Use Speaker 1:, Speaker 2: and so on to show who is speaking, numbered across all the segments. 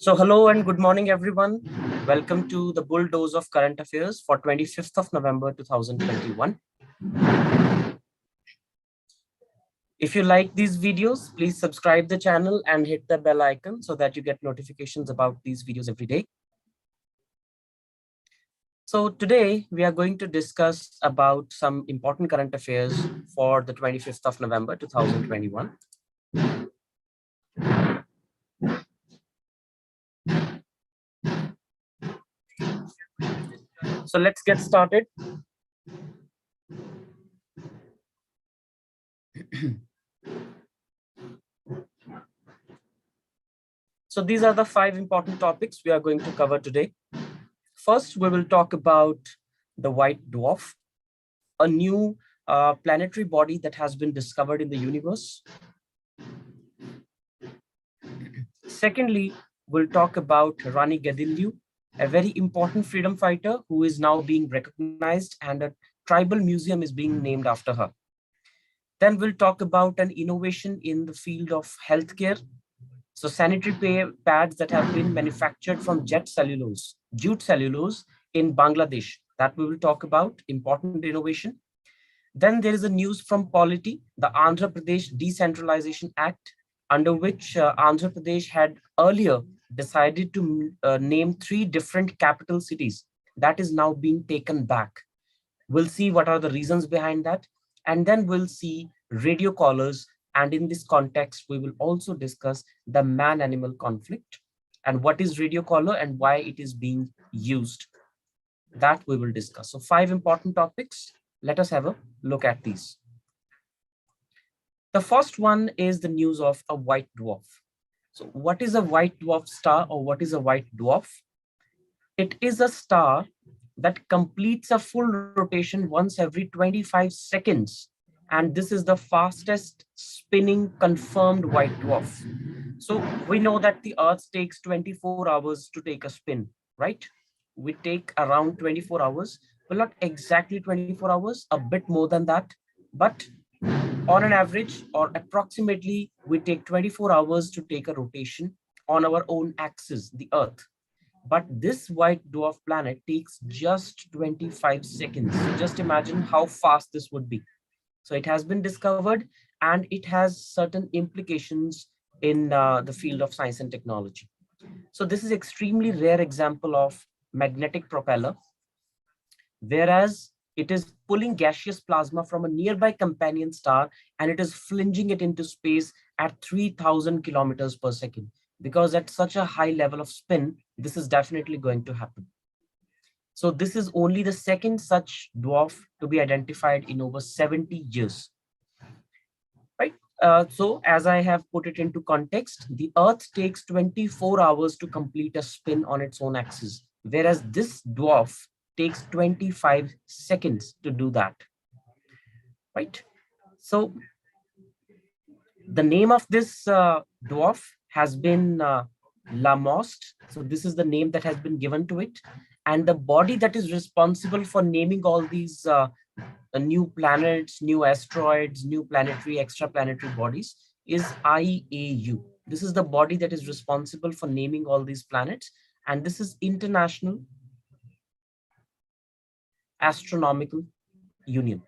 Speaker 1: So hello and good morning, everyone. Welcome to the BullDose of Current Affairs for 25th of November 2021. If you like these videos, please subscribe the channel and hit the bell icon so that you get notifications about these videos every day. So today we are going to discuss about some important current affairs for the 25th of November 2021. So let's get started. So these are the 5 important topics we are going to cover today. First, we will talk about the white dwarf, a new planetary body that has been discovered in the universe. Secondly, we'll talk about Rani G, a very important freedom fighter who is now being recognized, and a tribal museum is being named after her. Then we'll talk about an innovation in the field of healthcare. So sanitary pads that have been manufactured from Jute Cellulose in Bangladesh, that we will talk about, important innovation. Then there is a news from Polity, the Andhra Pradesh Decentralization Act, under which Andhra Pradesh had earlier decided to name 3 different capital cities. That is now being taken back. We'll see what are the reasons behind that. And then we'll see radio collars. And in this context, we will also discuss the man-animal conflict and what is radio collar and why it is being used. That we will discuss. So 5 important topics. Let us have a look at these. The first one is the news of a white dwarf. So what is a white dwarf star, or what is a white dwarf? It is a star that completes a full rotation once every 25 seconds. And this is the fastest spinning confirmed white dwarf. So we know that the Earth takes 24 hours to take a spin, right? We take around 24 hours, well, not exactly 24 hours, a bit more than that. But on an average, or approximately, we take 24 hours to take a rotation on our own axis, the Earth. But this white dwarf planet takes just 25 seconds. So just imagine how fast this would be. So it has been discovered, and it has certain implications in the field of science and technology. So this is extremely rare example of magnetic propeller, whereas it is pulling gaseous plasma from a nearby companion star, and it is flinging it into space at 3,000 kilometers per second. Because at such a high level of spin, this is definitely going to happen. So this is only the second such dwarf to be identified in over 70 years. Right? So as I have put it into context, the Earth takes 24 hours to complete a spin on its own axis, whereas this dwarf takes 25 seconds to do that. Right? So the name of this dwarf has been Lamost. So this is the name that has been given to it. And the body that is responsible for naming all these new planets, new asteroids, new planetary, extraplanetary bodies is IAU. This is the body that is responsible for naming all these planets. And this is International Astronomical Union.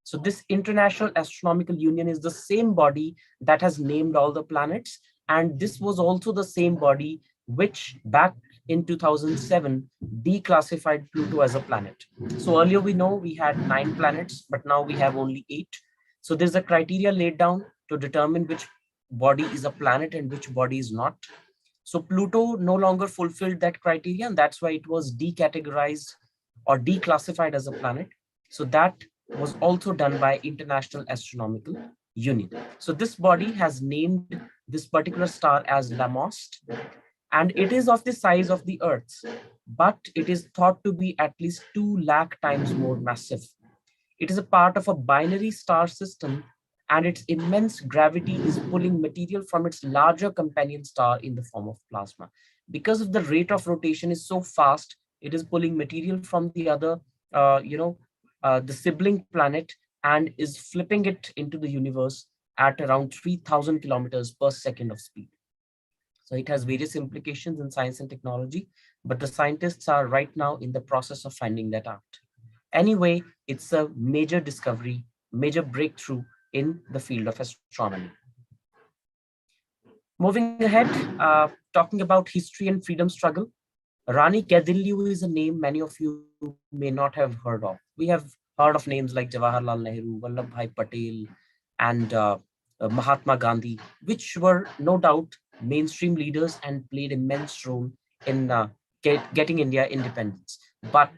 Speaker 1: So this International Astronomical Union is the same body that has named all the planets. And this was also the same body which back in 2007 declassified Pluto as a planet. So earlier we know we had 9 planets, but now we have only 8. So there's a criteria laid down to determine which body is a planet and which body is not. So Pluto no longer fulfilled that criteria, and that's why it was decategorized or declassified as a planet. So that was also done by International Astronomical Union. So this body has named this particular star as Lamost, and it is of the size of the Earth, but it is thought to be at least 2 lakh times more massive. It is a part of a binary star system, and its immense gravity is pulling material from its larger companion star in the form of plasma. Because of the rate of rotation is so fast, it is pulling material from the other, the sibling planet, and is flipping it into the universe at around 3,000 kilometers per second of speed. So it has various implications in science and technology, but the scientists are right now in the process of finding that out. Anyway, it's a major discovery, major breakthrough in the field of astronomy. Moving ahead, talking about history and freedom struggle, Rani Gadillu is a name many of you may not have heard of. We have heard of names like Jawaharlal Nehru, Vallabhbhai Patel, and Mahatma Gandhi, which were no doubt mainstream leaders and played immense role in getting India independence. But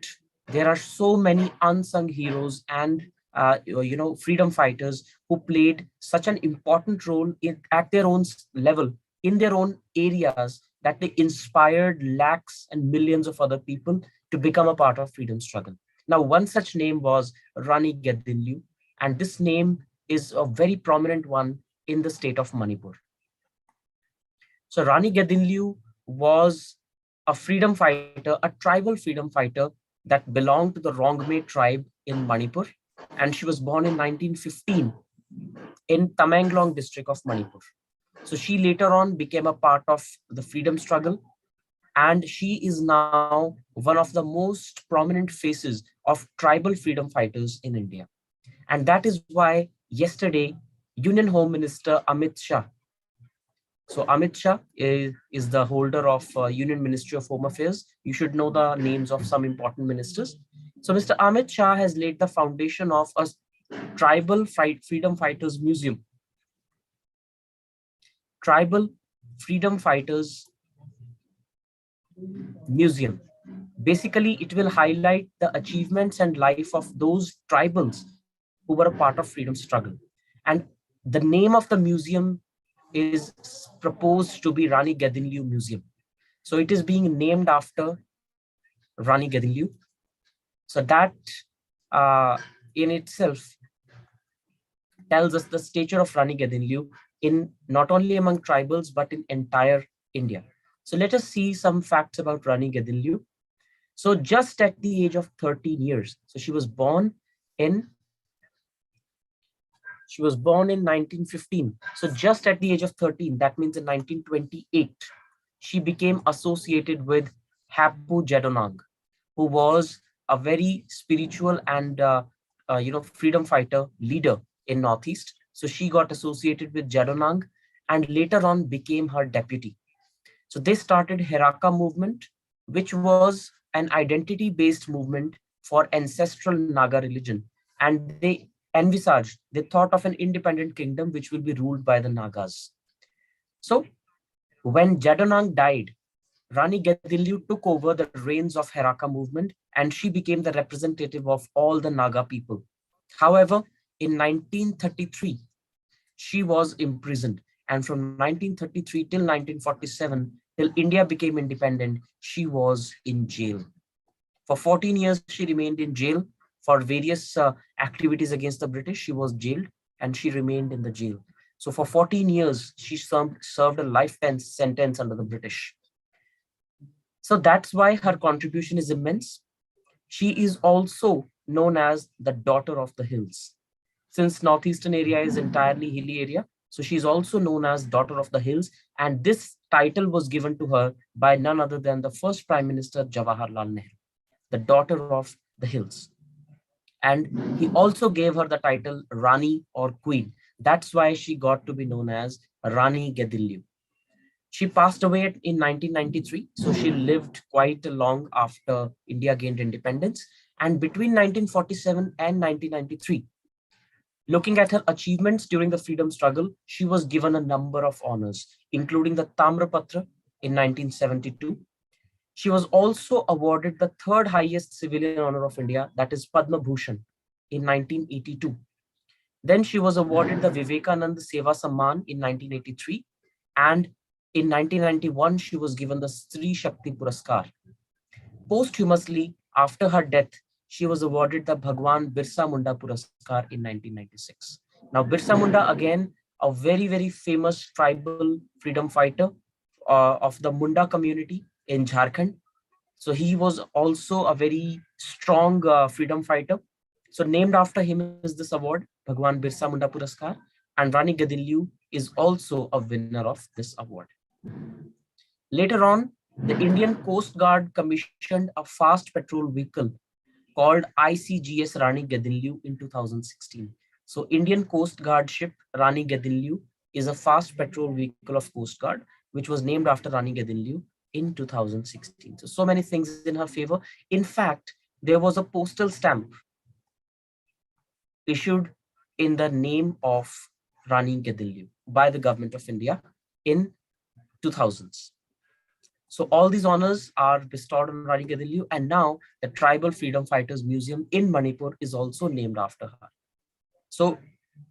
Speaker 1: there are so many unsung heroes and freedom fighters who played such an important role at their own level in their own areas that they inspired lakhs and millions of other people to become a part of freedom struggle. Now, one such name was Rani Gadillu, and this name is a very prominent one in the state of Manipur. So Rani Gadillu was a freedom fighter, a tribal freedom fighter that belonged to the Rongme tribe in Manipur, and she was born in 1915 in Tamenglong district of Manipur. So she later on became a part of the freedom struggle, and she is now one of the most prominent faces of tribal freedom fighters in India. And that is why yesterday, Union Home Minister Amit Shah, so Amit Shah is the holder of Union Ministry of Home Affairs. You should know the names of some important ministers. So Mr. Amit Shah has laid the foundation of a freedom fighters museum. Tribal freedom fighters museum. Basically, it will highlight the achievements and life of those tribals who were a part of freedom struggle. And the name of the museum is proposed to be Rani Gadinliu Museum. So it is being named after Rani Gadinliu. So that in itself tells us the stature of Rani Gadinliu in not only among tribals, but in entire India. So let us see some facts about Rani Gadinliu. So just at the age of 13 years, so in she was born in 1915. So just at the age of 13, that means in 1928, she became associated with Hapu Jedonang, who was a very spiritual and freedom fighter leader in Northeast. So she got associated with Jedonang and later on became her deputy. So they started Heraka movement, which was an identity-based movement for ancestral Naga religion. And they thought of an independent kingdom which will be ruled by the Nagas. So when Jadonang died, Rani Gadilliu took over the reins of Heraka movement and she became the representative of all the Naga people. However, in 1933, she was imprisoned. And from 1933 till 1947, till India became independent, she was in jail. For 14 years, she remained in jail for various activities against the British. She was jailed and she remained in the jail. So for 14 years, she served a lifetime sentence under the British. So that's why her contribution is immense. She is also known as the daughter of the hills. Since northeastern area is entirely hilly area, so she's also known as daughter of the hills. And this title was given to her by none other than the first Prime Minister Jawaharlal Nehru, the daughter of the hills. And he also gave her the title Rani or Queen. That's why she got to be known as Rani Gadilliu. She passed away in 1993, so she lived quite long after India gained independence. And between 1947 and 1993, looking at her achievements during the freedom struggle, she was given a number of honors, including the Tamrapatra in 1972. She was also awarded the third highest civilian honor of India, that is Padma Bhushan, in 1982. Then she was awarded the Vivekananda Seva Samman in 1983. And in 1991, she was given the Stree Shakti Puraskar. Posthumously, after her death, she was awarded the Bhagwan Birsa Munda Puraskar in 1996. Now, Birsa Munda, again, a very, very famous tribal freedom fighter of the Munda community in Jharkhand. So he was also a very strong freedom fighter. So named after him is this award, Bhagwan Birsa Munda Puraskar. And Rani Gadilliu is also a winner of this award. Later on, the Indian Coast Guard commissioned a fast patrol vehicle called ICGS Rani Gadinliu in 2016. So Indian Coast Guard ship Rani Gadinliu is a fast patrol vehicle of Coast Guard, which was named after Rani Gadinliu in 2016. So many things in her favor. In fact, there was a postal stamp issued in the name of Rani Gadinliu by the government of India in 2000s. So all these honors are bestowed on Rani Gadinliu, and now the Tribal Freedom Fighters Museum in Manipur is also named after her. So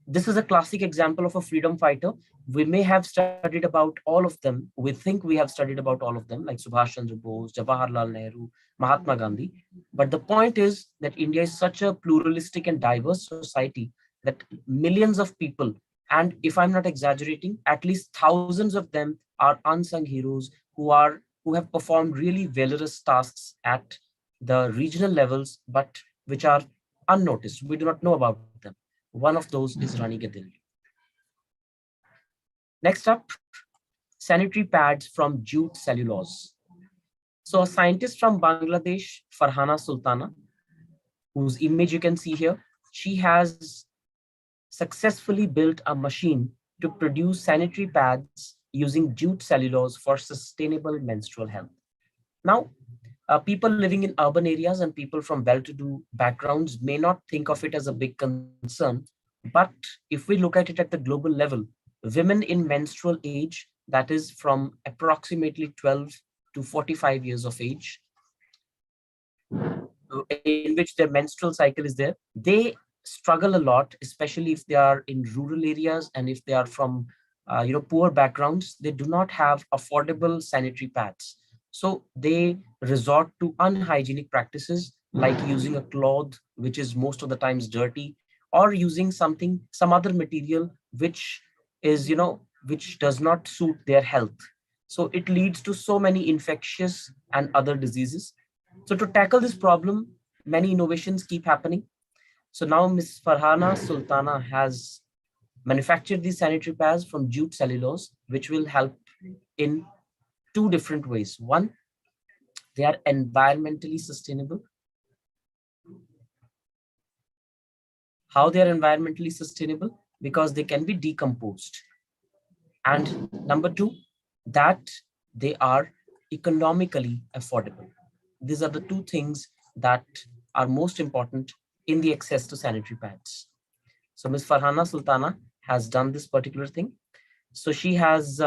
Speaker 1: this is a classic example of a freedom fighter. We may have studied about all of them. We think we have studied about all of them, like Subhash Chandra Bose, Jawaharlal Nehru, Mahatma Gandhi. But the point is that India is such a pluralistic and diverse society that millions of people, and if I'm not exaggerating, at least thousands of them are unsung heroes who have performed really valorous tasks at the regional levels, but which are unnoticed. We do not know about them. One of those is Rani Gadil. Next up, sanitary pads from jute cellulose. So a scientist from Bangladesh, Farhana Sultana, whose image you can see here, she has successfully built a machine to produce sanitary pads using jute cellulose for sustainable menstrual health. Now, people living in urban areas and people from well-to-do backgrounds may not think of it as a big concern, but if we look at it at the global level, women in menstrual age, that is from approximately 12 to 45 years of age, in which their menstrual cycle is there, they struggle a lot, especially if they are in rural areas and if they are from poor backgrounds. They do not have affordable sanitary pads, so they resort to unhygienic practices like using a cloth which is most of the times dirty, or using some other material which is which does not suit their health. So it leads to so many infectious and other diseases. So to tackle this problem, many innovations keep happening. So now Ms. Farhana Sultana has manufactured these sanitary pads from jute cellulose, which will help in two different ways. One, they are environmentally sustainable. How they are environmentally sustainable? Because they can be decomposed. And number two, that they are economically affordable. These are the two things that are most important in the access to sanitary pads. So Ms. Farhana Sultana has done this particular thing. So she has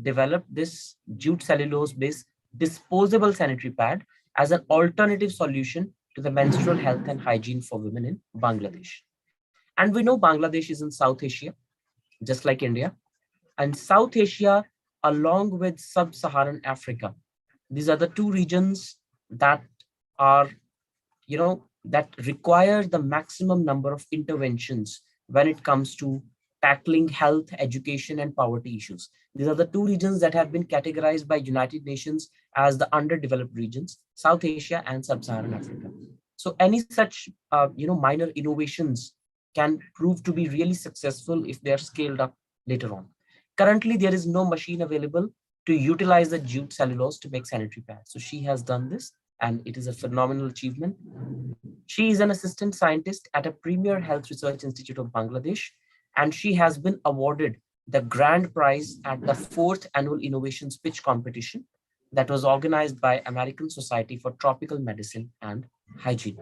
Speaker 1: developed this jute cellulose based disposable sanitary pad as an alternative solution to the menstrual health and hygiene for women in Bangladesh. And we know Bangladesh is in South Asia, just like India. And South Asia, along with Sub-Saharan Africa, these are the two regions that are, that require the maximum number of interventions when it comes to tackling health, education, and poverty issues. These are the two regions that have been categorized by United Nations as the underdeveloped regions, South Asia and Sub-Saharan Africa. So any such, minor innovations can prove to be really successful if they are scaled up later on. Currently, there is no machine available to utilize the jute cellulose to make sanitary pads. So she has done this, and it is a phenomenal achievement. She is an assistant scientist at a premier health research institute of Bangladesh, and she has been awarded the grand prize at the 4th annual innovations pitch competition that was organized by American Society for Tropical Medicine and Hygiene.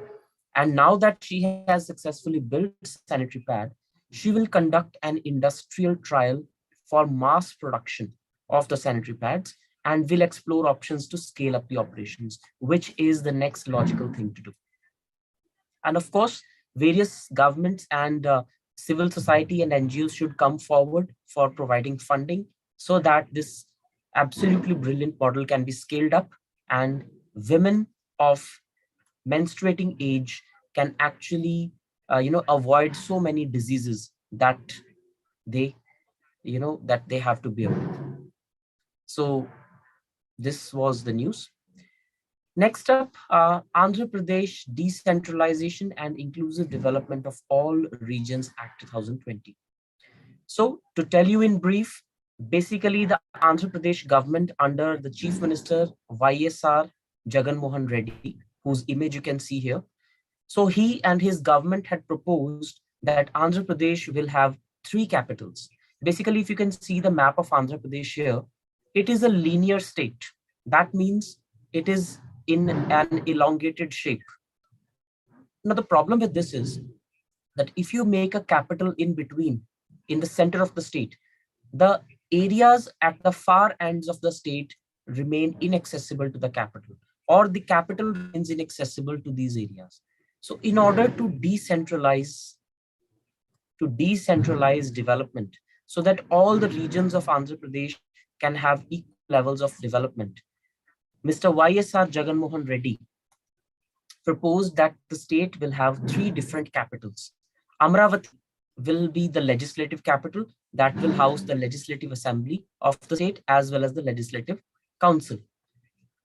Speaker 1: And now that she has successfully built sanitary pad, she will conduct an industrial trial for mass production of the sanitary pads and will explore options to scale up the operations, which is the next logical thing to do. And of course, various governments and civil society and NGOs should come forward for providing funding so that this absolutely brilliant model can be scaled up and women of menstruating age can actually avoid so many diseases that they that they have to bear with. So this was the news. Next up, Andhra Pradesh Decentralization and Inclusive Development of All Regions Act 2020. So to tell you in brief, Basically, the Andhra Pradesh government under the Chief Minister YSR Jagan Mohan Reddy, whose image you can see here. So he and his government had proposed that Andhra Pradesh will have three capitals. Basically, if you can see the map of Andhra Pradesh here, it is a linear state. That means it is in an elongated shape. Now, the problem with this is that if you make a capital in between, in the center of the state, the areas at the far ends of the state remain inaccessible to the capital, or the capital remains inaccessible to these areas. So in order to decentralize development so that all the regions of Andhra Pradesh can have equal levels of development, Mr. YSR Jagan Mohan Reddy proposed that the state will have three different capitals. Amravati will be the legislative capital that will house the legislative assembly of the state as well as the legislative council.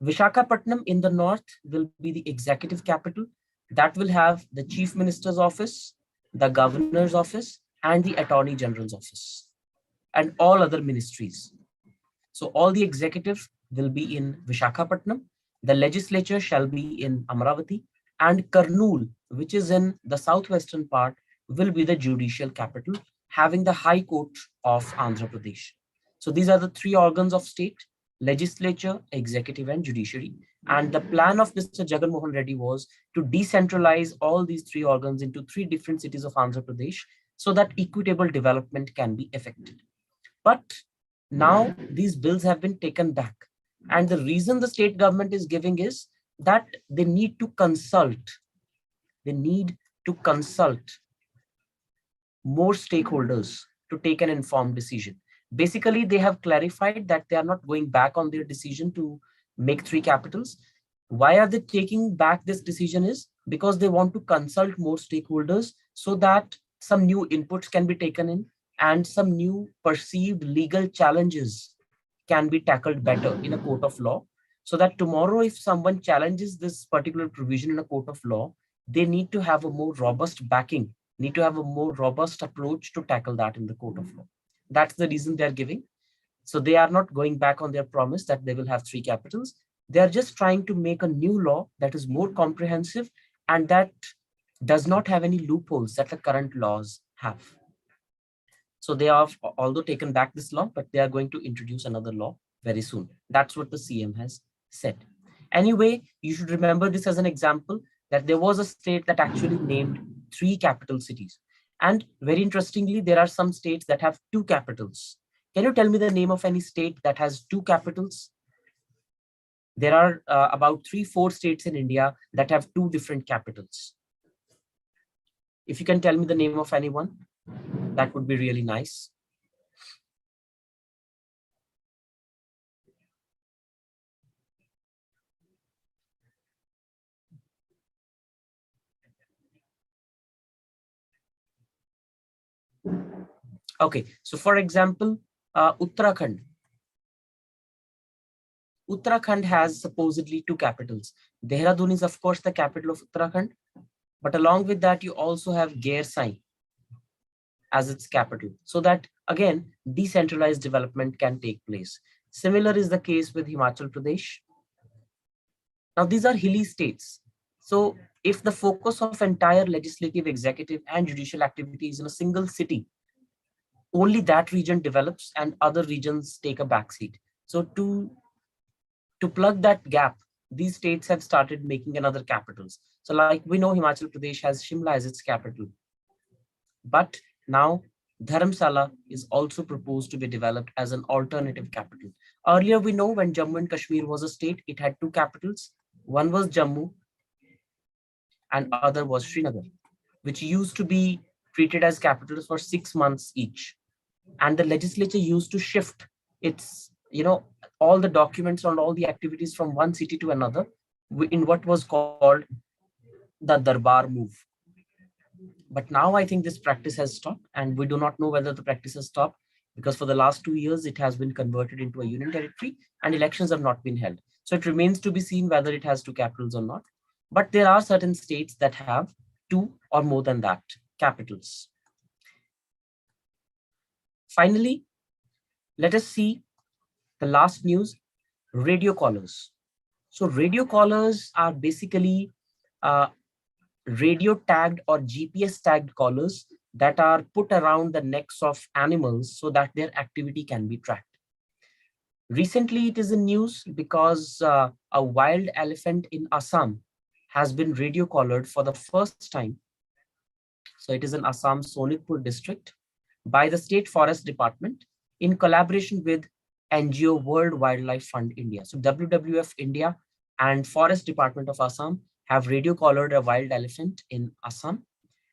Speaker 1: Vishakhapatnam in the north will be the executive capital that will have the chief minister's office, the governor's office, and the attorney general's office, and all other ministries. So all the executive will be in Vishakhapatnam, the legislature shall be in Amravati, and Kurnool, which is in the southwestern part, will be the judicial capital, having the High Court of Andhra Pradesh. So these are the three organs of state: legislature, executive, and judiciary. And the plan of Mr. Jagan Mohan Reddy was to decentralize all these three organs into three different cities of Andhra Pradesh so that equitable development can be effected. But now these bills have been taken back. And the reason the state government is giving is that they need to consult. They need to consult more stakeholders to take an informed decision. Basically, they have clarified that they are not going back on their decision to make three capitals. Why are they taking back this decision is because they want to consult more stakeholders so that some new inputs can be taken in and some new perceived legal challenges can be tackled better in a court of law, so that tomorrow if someone challenges this particular provision in a court of law, they need to have a more robust backing, need to have a more robust approach to tackle that in the court of law. That's the reason they're giving. So they are not going back on their promise that they will have three capitals. They are just trying to make a new law that is more comprehensive and that does not have any loopholes that the current laws have. So they have although taken back this law, but they are going to introduce another law very soon. That's what the CM has said. Anyway, you should remember this as an example that there was a state that actually named three capital cities. And very interestingly, there are some states that have two capitals. Can you tell me the name of any state that has two capitals? There are about 3-4 states in India that have two different capitals. If you can tell me the name of anyone, that would be really nice. Okay, so for example, Uttarakhand. Uttarakhand has supposedly two capitals. Dehradun is of course the capital of Uttarakhand, but along with that you also have Gairsain as its capital, so that again decentralized development can take place. Similar is the case with Himachal Pradesh. Now these are hilly states. So if the focus of entire legislative, executive, and judicial activities in a single city, only that region develops and other regions take a backseat. So to plug that gap, these states have started making another capitals. So like we know Himachal Pradesh has Shimla as its capital. But now Dharamsala is also proposed to be developed as an alternative capital. Earlier we know when Jammu and Kashmir was a state, it had two capitals. One was Jammu and other was Srinagar, which used to be treated as capitals for 6 months each. And the legislature used to shift its, all the documents and all the activities from one city to another in what was called the Darbar move. But now I think this practice has stopped, and we do not know whether the practice has stopped because for the last 2 years it has been converted into a union territory and elections have not been held. So it remains to be seen whether it has two capitals or not. But there are certain states that have two or more than that capitals. Finally, Let us see the last news, radio collars. So radio collars are basically uh, radio tagged or GPS tagged collars that are put around the necks of animals so that their activity can be tracked. Recently, it is in news because a wild elephant in Assam has been radio collared for the first time. So it is in Assam Sonitpur district by the State Forest Department in collaboration with NGO World Wildlife Fund India. So WWF India and Forest Department of Assam have radio collared a wild elephant in Assam.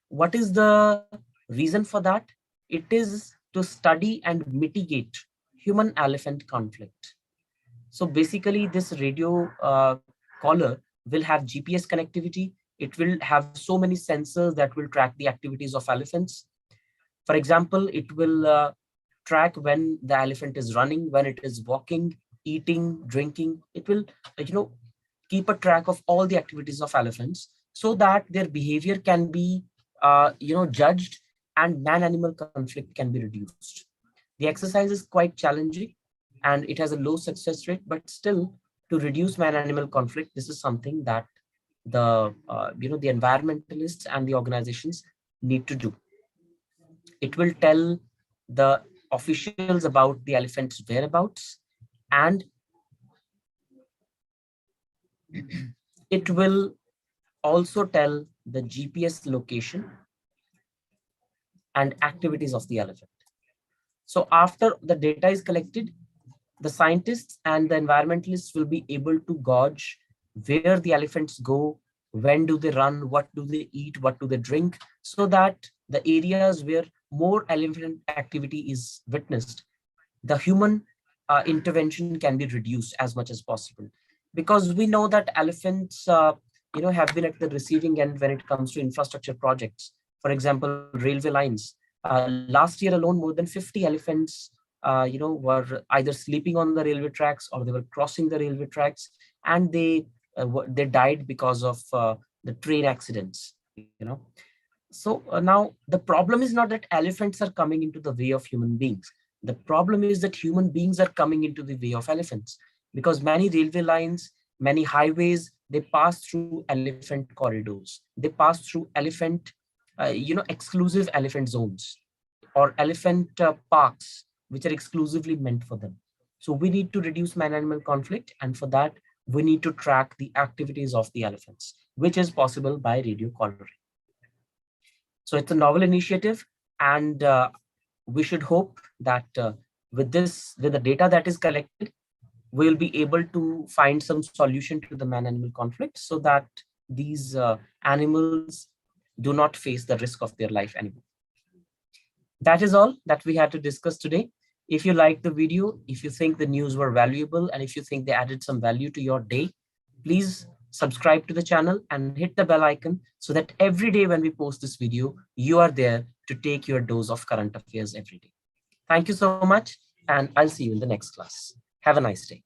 Speaker 1: What is the reason for that? It is to study and mitigate human elephant conflict. So basically this radio collar will have GPS connectivity. It will have so many sensors that will track the activities of elephants. For example, it will track when the elephant is running, when it is walking, eating, drinking. It will, keep a track of all the activities of elephants so that their behavior can be, judged and man-animal conflict can be reduced. The exercise is quite challenging and it has a low success rate, but still to reduce man-animal conflict, this is something that the environmentalists and the organizations need to do. It will tell the officials about the elephant's whereabouts, and it will also tell the GPS location and activities of the elephant. So after the data is collected, the scientists and the environmentalists will be able to gauge where the elephants go, when do they run, what do they eat, what do they drink, so that the areas where more elephant activity is witnessed, the human intervention can be reduced as much as possible. Because we know that elephants have been at the receiving end when it comes to infrastructure projects. For example, railway lines. Last year alone, more than 50 elephants were either sleeping on the railway tracks or they were crossing the railway tracks, and they died because of the train accidents. So now the problem is not that elephants are coming into the way of human beings. The problem is that human beings are coming into the way of elephants, because many railway lines, many highways, they pass through elephant corridors. They pass through elephant, exclusive elephant zones or elephant parks, which are exclusively meant for them. So we need to reduce man-animal conflict, and for that, we need to track the activities of the elephants, which is possible by radio collaring. So it's a novel initiative, and we should hope that with the data that is collected, we'll be able to find some solution to the man-animal conflict so that these animals do not face the risk of their life anymore. That is all that we had to discuss today. If you liked the video, if you think the news were valuable, and if you think they added some value to your day, please subscribe to the channel and hit the bell icon so that every day when we post this video, you are there to take your dose of current affairs every day. Thank you so much, and I'll see you in the next class. Have a nice day.